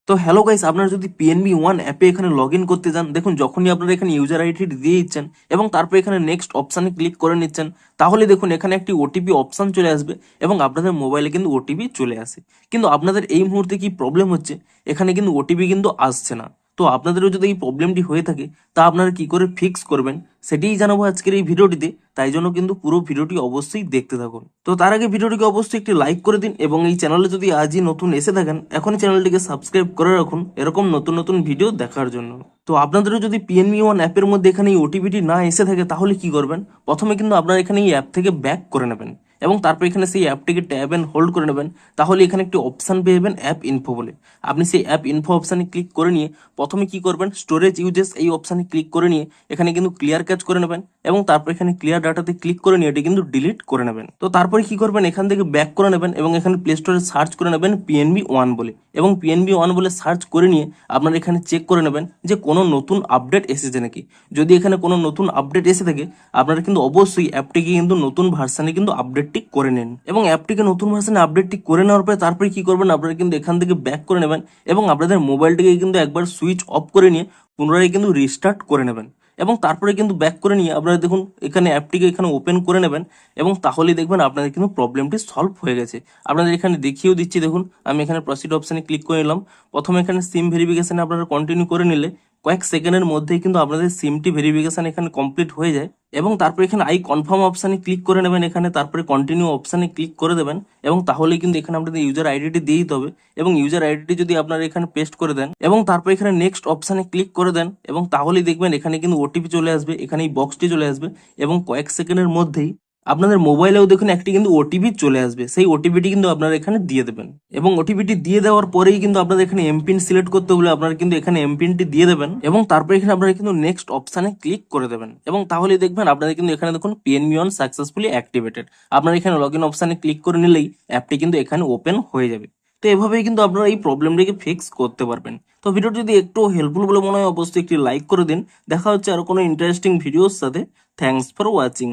তো hello guys, আপনারা যদি পিএনবি ওয়ান অ্যাপে এখানে লগ ইন করতে যান, দেখুন যখনই আপনারা এখানে ইউজার আইডি দিয়ে দিচ্ছেন এবং তারপর এখানে নেক্সট অপশানে ক্লিক করে নিচ্ছেন, তাহলে দেখুন এখানে একটি ওটিপি অপশান চলে আসবে এবং আপনাদের মোবাইলে কিন্তু ওটিপি চলে আসে। কিন্তু আপনাদের এই মুহূর্তে কি প্রবলেম হচ্ছে, এখানে কিন্তু ওটিপি কিন্তু আসছে না। তো আপনাদেরও যদি এই প্রবলেমটি হয়ে থাকে, তা আপনারা কি করে ফিক্স করবেন সেটিই জানাবো আজকের এই ভিডিওটিতে। তাই জন্য কিন্তু পুরো ভিডিওটি অবশ্যই দেখতে থাকুন। তো তার আগে ভিডিওটিকে অবশ্যই একটি লাইক করে দিন এবং এই চ্যানেলে যদি আজই নতুন এসে থাকেন, এখনই চ্যানেলটিকে সাবস্ক্রাইব করে রাখুন এরকম নতুন নতুন ভিডিও দেখার জন্য। তো আপনাদেরও যদি পিএনবি ওয়ান অ্যাপের মধ্যে এখানে এই ওটিপিটি না এসে থাকে, তাহলে কি করবেন? প্রথমে কিন্তু আপনারা এখানে এই অ্যাপ থেকে ব্যাক করে নেবেন এবং তারপর এখানে সেই অ্যাপটিকে ট্যাব অ্যান্ড হোল্ড করে নেবেন। তাহলে এখানে একটি অপশান পেয়ে যাবেন অ্যাপ ইনফো বলে। আপনি সেই অ্যাপ ইনফো অপশানে ক্লিক করে নিয়ে প্রথমে কি করবেন, স্টোরেজ ইউজেস এই অপশানে ক্লিক করে নিয়ে এখানে কিন্তু ক্লিয়ার ক্যাচ করে নেবেন এবং তারপর এখানে ক্লিয়ার ডাটাতে ক্লিক করে নিয়ে এটি কিন্তু ডিলিট করে নেবেন। তো তারপরে কি করবেন, এখান থেকে ব্যাক করে নেবেন এবং এখানে প্লে স্টোরে সার্চ করে নেবেন পিএনবি ওয়ান বলে এবং পিএনবি ওয়ান বলে সার্চ করে নিয়ে আপনারা এখানে চেক করে নেবেন যে কোনো নতুন আপডেট এসেছে নাকি। যদি এখানে কোনো নতুন আপডেট এসে থাকে, আপনারা কিন্তু অবশ্যই অ্যাপটিকে কিন্তু নতুন ভার্সানে কিন্তু আপডেটটি করে নেন এবং অ্যাপটিকে নতুন ভার্সানে আপডেটটি করে নেওয়ার পরে তারপরে কি করবেন, আপনারা কিন্তু এখান থেকে ব্যাক করে নেবেন এবং আপনাদের মোবাইলটিকে কিন্তু একবার সুইচ অফ করে নিয়ে পুনরায় কিন্তু রিস্টার্ট করে নেবেন এবং তারপরে কিন্তু ব্যাক করে নিয়ে আপনারা দেখুন এখানে অ্যাপটিকে এখানে ওপেন করে নেবেন এবং তাহলেই দেখবেন আপনাদের কিন্তু প্রবলেমটি সলভ হয়ে গেছে। আপনাদের এখানে দেখিয়েও দিচ্ছি, দেখুন আমি এখানে প্রসিড অপশানে ক্লিক করে নিলাম। প্রথমে এখানে সিম ভেরিফিকেশানে আপনারা কন্টিনিউ করে নিলে কয়েক সেকেন্ডের মধ্যেই কিন্তু আপনাদের সিমটি ভেরিফিকেশান এখানে কমপ্লিট হয়ে যায় এবং তারপর এখানে আই কনফার্ম অপশানে ক্লিক করে নেবেন এখানে, তারপরে কন্টিনিউ অপশানে ক্লিক করে দেবেন এবং তাহলেই কিন্তু এখানে আপনাদের ইউজার আইডিটি দিয়ে দিতে হবে এবং ইউজার আইডিটি যদি আপনারা এখানে পেস্ট করে দেন এবং তারপর এখানে নেক্সট অপশানে ক্লিক করে দেন এবং তাহলেই দেখবেন এখানে কিন্তু ওটিপি চলে আসবে, এখানে এই বক্সটি চলে আসবে এবং কয়েক সেকেন্ডের মধ্যেই আপনাদের মোবাইলেও দেখুন একটি কিন্তু ওটিপি চলে আসবে। সেই ওটিপিটি কিন্তু আপনারা এখানে দিয়ে দেবেন এবং ওটিপিটি দিয়ে দেওয়ার পরেই কিন্তু আপনাদের এখানে এমপিন সিলেক্ট করতে হলে আপনারা কিন্তু এখানে এমপিনটি দিয়ে দেবেন এবং তারপর এখানে আপনারা কিন্তু নেক্সট অপশানে ক্লিক করে দেবেন এবং তাহলেই দেখবেন আপনাদের কিন্তু এখানে দেখুন পিএনবি ওয়ান সাকসেসফুলি অ্যাক্টিভেটেড। আপনারা এখানে লগ ইন অপশানে ক্লিক করে নিলেই অ্যাপটি কিন্তু এখানে ওপেন হয়ে যাবে। তো এভাবেই কিন্তু আপনারা এই প্রবলেমটিকে ফিক্স করতে পারবেন। তো ভিডিওটি যদি একটু হেল্পফুল বলে মনে হয় অবশ্যই একটি লাইক করে দিন। দেখা হচ্ছে আরো কোনো ইন্টারেস্টিং ভিডিওর সাথে। Thanks for watching.